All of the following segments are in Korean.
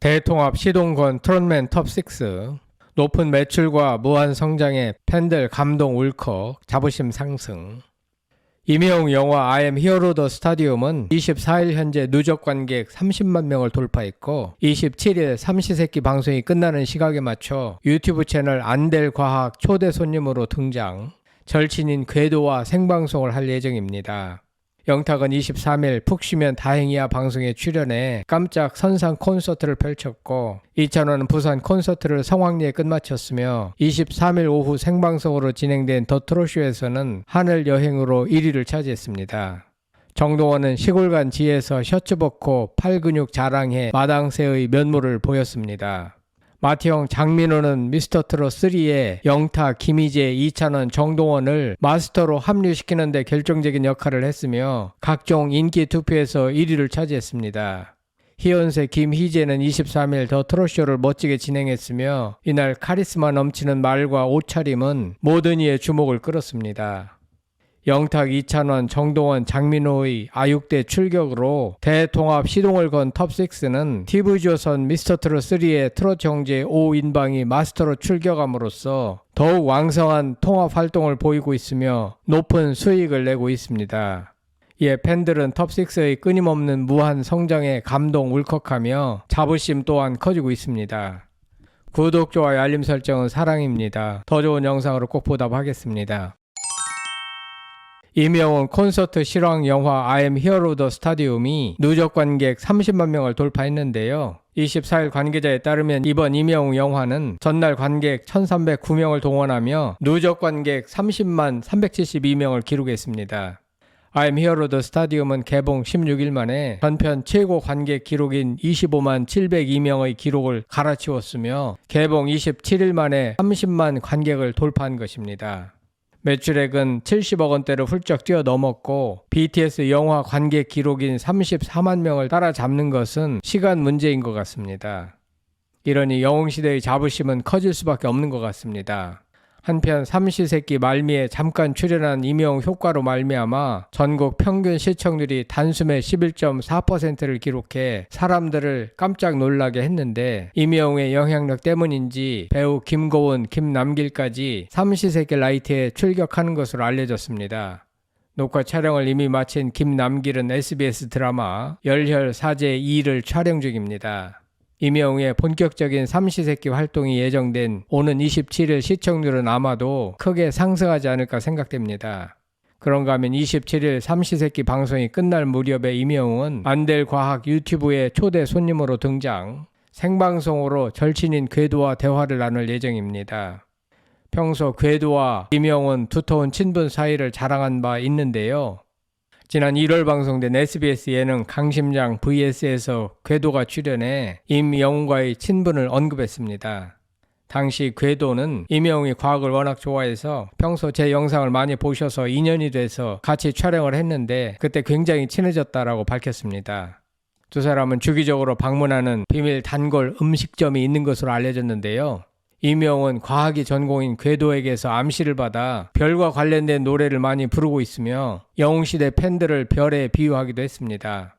대통합 시동건 트롯맨 톱6, 높은 매출과 무한 성장에 팬들 감동 울컥, 자부심 상승. 임영웅 영화 I am Hero the Stadium은 24일 현재 누적 관객 30만 명을 돌파했고 27일 삼시세끼 방송이 끝나는 시각에 맞춰 유튜브 채널 안델과학 초대 손님으로 등장, 절친인 궤도와 생방송을 할 예정입니다. 영탁은 23일 푹 쉬면 다행이야 방송에 출연해 깜짝 선상 콘서트를 펼쳤고, 이찬원은 부산 콘서트를 성황리에 끝마쳤으며 23일 오후 생방송으로 진행된 더 트롯쇼에서는 하늘 여행으로 1위를 차지했습니다. 정동원은 시골간 지에서 셔츠 벗고 팔 근육 자랑해 마당새의 면모를 보였습니다. 마티형 장민호는 미스터트롯3에 영탁, 김희재, 이찬원, 정동원을 마스터로 합류시키는 데 결정적인 역할을 했으며 각종 인기 투표에서 1위를 차지했습니다. 희연세 김희재는 23일 더 트롯쇼를 멋지게 진행했으며 이날 카리스마 넘치는 말과 옷차림은 모든 이의 주목을 끌었습니다. 영탁, 이찬원, 정동원, 장민호의 아육대 출격으로 대통합 시동을 건 톱6는 TV조선 미스터트롯3의 트롯 형제 오인방이 마스터로 출격함으로써 더욱 왕성한 통합 활동을 보이고 있으며 높은 수익을 내고 있습니다. 이에 팬들은 톱6의 끊임없는 무한 성장에 감동 울컥하며 자부심 또한 커지고 있습니다. 구독, 좋아요, 알림 설정은 사랑입니다. 더 좋은 영상으로 꼭 보답하겠습니다. 임영웅 콘서트 실황 영화 I am Hero the Stadium이 누적 관객 30만 명을 돌파했는데요. 24일 관계자에 따르면 이번 임영웅 영화는 전날 관객 1309명을 동원하며 누적 관객 30만 372명을 기록했습니다. I am Hero the Stadium은 개봉 16일 만에 전편 최고 관객 기록인 25만 702명의 기록을 갈아치웠으며 개봉 27일 만에 30만 관객을 돌파한 것입니다. 매출액은 70억 원대를 훌쩍 뛰어넘었고 BTS 영화 관객 기록인 34만 명을 따라잡는 것은 시간 문제인 것 같습니다. 이러니 영웅시대의 자부심은 커질 수밖에 없는 것 같습니다. 한편 삼시세끼 말미에 잠깐 출연한 임영웅 효과로 말미암아 전국 평균 시청률이 단숨에 11.4%를 기록해 사람들을 깜짝 놀라게 했는데, 임영웅의 영향력 때문인지 배우 김고은, 김남길까지 삼시세끼 라이트에 출격하는 것으로 알려졌습니다. 녹화 촬영을 이미 마친 김남길은 SBS 드라마 열혈 사제 2를 촬영 중입니다. 임영웅의 본격적인 삼시세끼 활동이 예정된 오는 27일 시청률은 아마도 크게 상승하지 않을까 생각됩니다. 그런가 하면 27일 삼시세끼 방송이 끝날 무렵에 임영웅은 안델과학 유튜브에 초대 손님으로 등장, 생방송으로 절친인 궤도와 대화를 나눌 예정입니다. 평소 궤도와 임영웅은 두터운 친분 사이를 자랑한 바 있는데요. 지난 1월 방송된 SBS 예능 강심장 vs에서 궤도가 출연해 임영웅과의 친분을 언급했습니다. 당시 궤도는 임영웅이 과학을 워낙 좋아해서 평소 제 영상을 많이 보셔서 인연이 돼서 같이 촬영을 했는데 그때 굉장히 친해졌다라고 밝혔습니다. 두 사람은 주기적으로 방문하는 비밀 단골 음식점이 있는 것으로 알려졌는데요. 임영웅은 과학이 전공인 궤도에게서 암시를 받아 별과 관련된 노래를 많이 부르고 있으며 영웅시대 팬들을 별에 비유하기도 했습니다.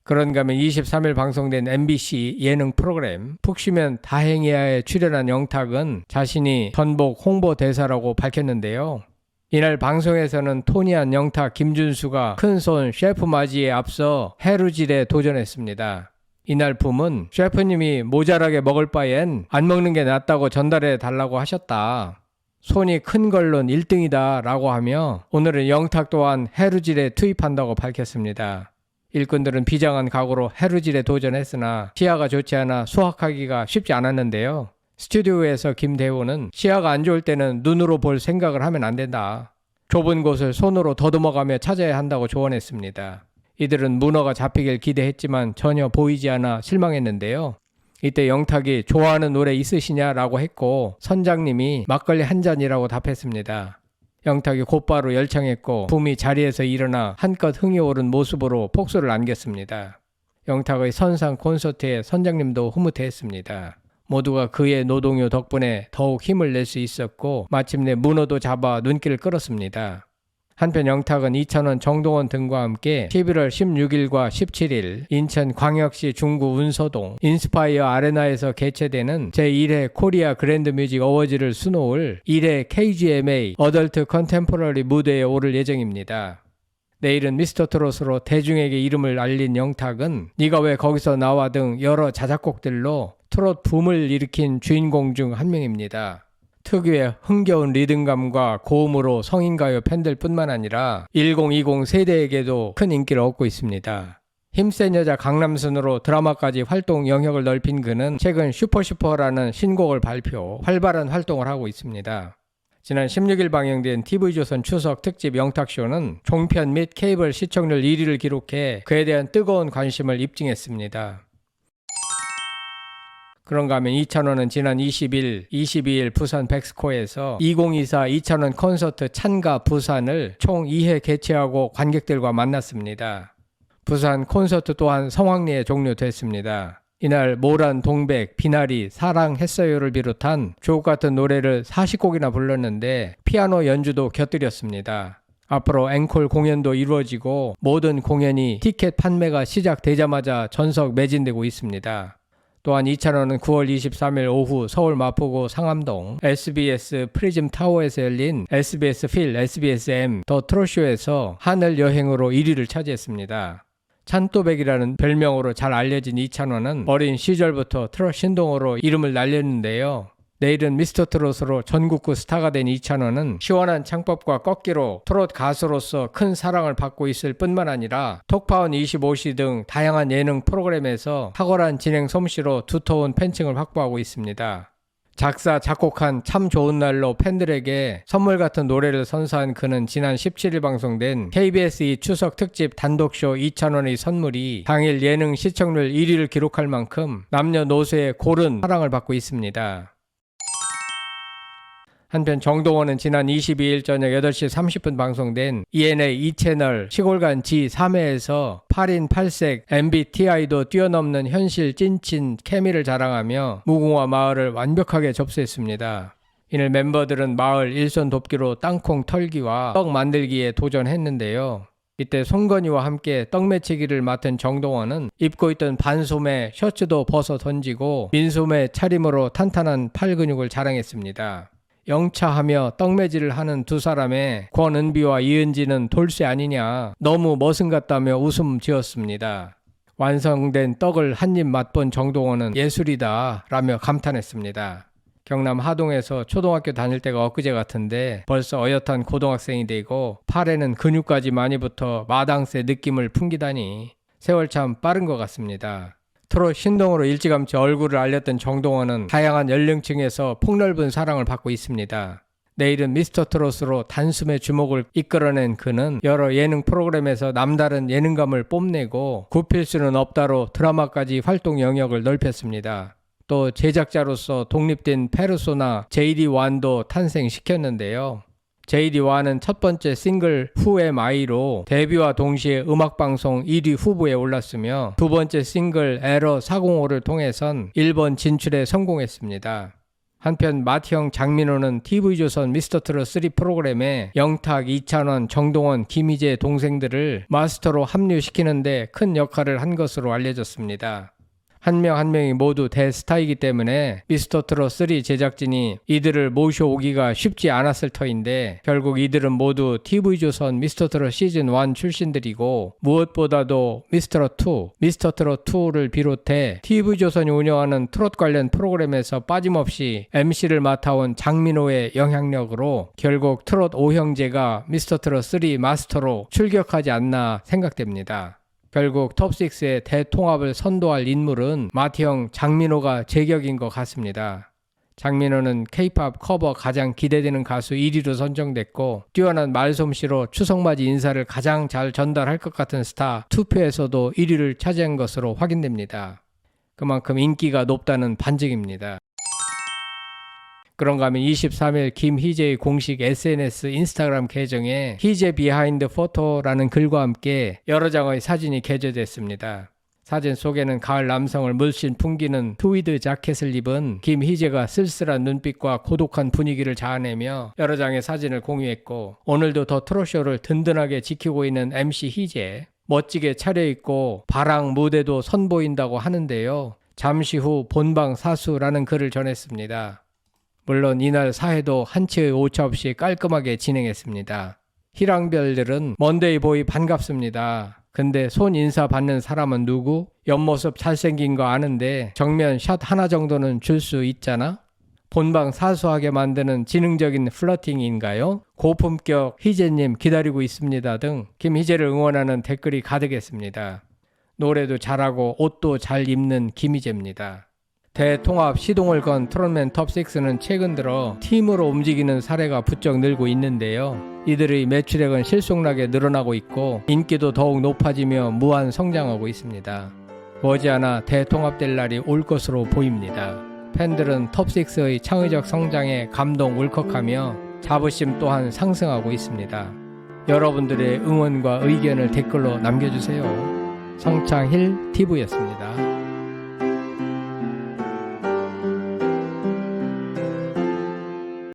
그런가 하면 23일 방송된 MBC 예능 프로그램 푹 쉬면 다행이야에 출연한 영탁은 자신이 전복 홍보대사라고 밝혔는데요. 이날 방송에서는 토니한 영탁, 김준수가 큰손 셰프 마지에 앞서 해루질에 도전했습니다. 이날 붐은 셰프님이 모자라게 먹을 바엔 안 먹는 게 낫다고 전달해 달라고 하셨다. 손이 큰 걸론 1등이다 라고 하며 오늘은 영탁 또한 해루질에 투입한다고 밝혔습니다. 일꾼들은 비장한 각오로 해루질에 도전했으나 시야가 좋지 않아 수확하기가 쉽지 않았는데요. 스튜디오에서 김대호는 시야가 안 좋을 때는 눈으로 볼 생각을 하면 안 된다. 좁은 곳을 손으로 더듬어가며 찾아야 한다고 조언했습니다. 이들은 문어가 잡히길 기대했지만 전혀 보이지 않아 실망했는데요. 이때 영탁이 좋아하는 노래 있으시냐라고 했고 선장님이 막걸리 한 잔이라고 답했습니다. 영탁이 곧바로 열창했고 붐이 자리에서 일어나 한껏 흥이 오른 모습으로 폭소를 안겼습니다. 영탁의 선상 콘서트에 선장님도 흐뭇해했습니다. 모두가 그의 노동요 덕분에 더욱 힘을 낼 수 있었고 마침내 문어도 잡아 눈길을 끌었습니다. 한편 영탁은 이찬원, 정동원 등과 함께 11월 16일과 17일 인천광역시 중구 운서동 인스파이어 아레나에서 개최되는 제1회 코리아 그랜드 뮤직 어워즈를 수놓을 1회 KGMA 어덜트 컨템포러리 무대에 오를 예정입니다. 내일은 미스터 트롯으로 대중에게 이름을 알린 영탁은 네가 왜 거기서 나와 등 여러 자작곡들로 트롯 붐을 일으킨 주인공 중 한 명입니다. 특유의 흥겨운 리듬감과 고음으로 성인가요 팬들 뿐만 아니라 1020 세대에게도 큰 인기를 얻고 있습니다. 힘센 여자 강남순으로 드라마까지 활동 영역을 넓힌 그는 최근 슈퍼라는 신곡을 발표, 활발한 활동을 하고 있습니다. 지난 16일 방영된 TV조선 추석 특집 영탁쇼는 종편 및 케이블 시청률 1위를 기록해 그에 대한 뜨거운 관심을 입증했습니다. 그런가 하면 이찬원은 지난 22일 부산 백스코에서 2024 이찬원 콘서트 찬가 부산을 총 2회 개최하고 관객들과 만났습니다. 부산 콘서트 또한 성황리에 종료됐습니다. 이날 모란, 동백, 비나리, 사랑했어요를 비롯한 주옥같은 노래를 40곡이나 불렀는데 피아노 연주도 곁들였습니다. 앞으로 앵콜 공연도 이루어지고 모든 공연이 티켓 판매가 시작되자마자 전석 매진되고 있습니다. 또한 이찬원은 9월 23일 오후 서울 마포구 상암동 SBS 프리즘 타워에서 열린 SBS 필, SBS M 더 트롯쇼에서 하늘 여행으로 1위를 차지했습니다. 찬또백이라는 별명으로 잘 알려진 이찬원은 어린 시절부터 트롯 신동으로 이름을 날렸는데요. 내일은 미스터 트롯으로 전국구 스타가 된 이찬원은 시원한 창법과 꺾기로 트롯 가수로서 큰 사랑을 받고 있을 뿐만 아니라 톡파원 25시 등 다양한 예능 프로그램에서 탁월한 진행 솜씨로 두터운 팬층을 확보하고 있습니다. 작사, 작곡한 참 좋은 날로 팬들에게 선물 같은 노래를 선사한 그는 지난 17일 방송된 KBS 추석 특집 단독쇼 이찬원의 선물이 당일 예능 시청률 1위를 기록할 만큼 남녀노소의 고른 사랑을 받고 있습니다. 한편 정동원은 지난 22일 저녁 8시 30분 방송된 ENA 2채널 시골간 G3회에서 8인 8색 MBTI도 뛰어넘는 현실 찐친 케미를 자랑하며 무궁화 마을을 완벽하게 접수했습니다. 이날 멤버들은 마을 일손 돕기로 땅콩 털기와 떡 만들기에 도전했는데요. 이때 송건이와 함께 떡 매치기를 맡은 정동원은 입고 있던 반소매 셔츠도 벗어 던지고 민소매 차림으로 탄탄한 팔 근육을 자랑했습니다. 영차하며 떡매질을 하는 두 사람의 권은비와 이은지는 돌쇠 아니냐, 너무 머슴 같다며 웃음 지었습니다. 완성된 떡을 한입 맛본 정동원은 예술이다 라며 감탄했습니다. 경남 하동에서 초등학교 다닐 때가 엊그제 같은데 벌써 어엿한 고등학생이 되고 팔에는 근육까지 많이 붙어 마당새 느낌을 풍기다니 세월 참 빠른 것 같습니다. 트롯 신동으로 일찌감치 얼굴을 알렸던 정동원은 다양한 연령층에서 폭넓은 사랑을 받고 있습니다. 내일은 미스터 트롯으로 단숨에 주목을 이끌어낸 그는 여러 예능 프로그램에서 남다른 예능감을 뽐내고 굽힐 수는 없다로 드라마까지 활동 영역을 넓혔습니다. 또 제작자로서 독립된 페르소나 JD1도 탄생시켰는데요. JD1은 첫 번째 싱글 Who Am I로 데뷔와 동시에 음악방송 1위 후보에 올랐으며 두 번째 싱글 에러 405를 통해선 일본 진출에 성공했습니다. 한편 마티형 장민호는 TV조선 미스터트롯 3 프로그램에 영탁, 이찬원, 정동원, 김희재 동생들을 마스터로 합류시키는데 큰 역할을 한 것으로 알려졌습니다. 한 명 한 명이 모두 대스타이기 때문에 미스터트롯 3 제작진이 이들을 모셔오기가 쉽지 않았을 터인데 결국 이들은 모두 TV조선 미스터트롯 시즌1 출신들이고 무엇보다도 미스터트롯 2를 비롯해 TV조선이 운영하는 트롯 관련 프로그램에서 빠짐없이 MC를 맡아온 장민호의 영향력으로 결국 트롯 5형제가 미스터트롯 3 마스터로 출격하지 않나 생각됩니다. 결국 톱6의 대통합을 선도할 인물은 마티형 장민호가 제격인 것 같습니다. 장민호는 K-POP 커버 가장 기대되는 가수 1위로 선정됐고 뛰어난 말솜씨로 추석맞이 인사를 가장 잘 전달할 것 같은 스타 투표에서도 1위를 차지한 것으로 확인됩니다. 그만큼 인기가 높다는 반증입니다. 그런가 하면 23일 김희재의 공식 SNS 인스타그램 계정에 희재 비하인드 포토라는 글과 함께 여러 장의 사진이 게재됐습니다. 사진 속에는 가을 남성을 물씬 풍기는 트위드 자켓을 입은 김희재가 쓸쓸한 눈빛과 고독한 분위기를 자아내며 여러 장의 사진을 공유했고, 오늘도 더 트롯쇼를 든든하게 지키고 있는 MC 희재, 멋지게 차려입고 바랑 무대도 선보인다고 하는데요. 잠시 후 본방 사수라는 글을 전했습니다. 물론 이날 사회도 한치의 오차 없이 깔끔하게 진행했습니다. 희랑별들은 먼데이 보이 반갑습니다. 근데 손 인사 받는 사람은 누구? 옆모습 잘생긴 거 아는데 정면 샷 하나 정도는 줄 수 있잖아? 본방 사수하게 만드는 지능적인 플러팅인가요? 고품격 희재님 기다리고 있습니다 등 김희재를 응원하는 댓글이 가득했습니다. 노래도 잘하고 옷도 잘 입는 김희재입니다. 대통합 시동을 건 트롯맨 톱6는 최근 들어 팀으로 움직이는 사례가 부쩍 늘고 있는데요. 이들의 매출액은 실속나게 늘어나고 있고 인기도 더욱 높아지며 무한 성장하고 있습니다. 머지않아 대통합될 날이 올 것으로 보입니다. 팬들은 톱6의 창의적 성장에 감동 울컥하며 자부심 또한 상승하고 있습니다. 여러분들의 응원과 의견을 댓글로 남겨주세요. 성창힐 TV였습니다.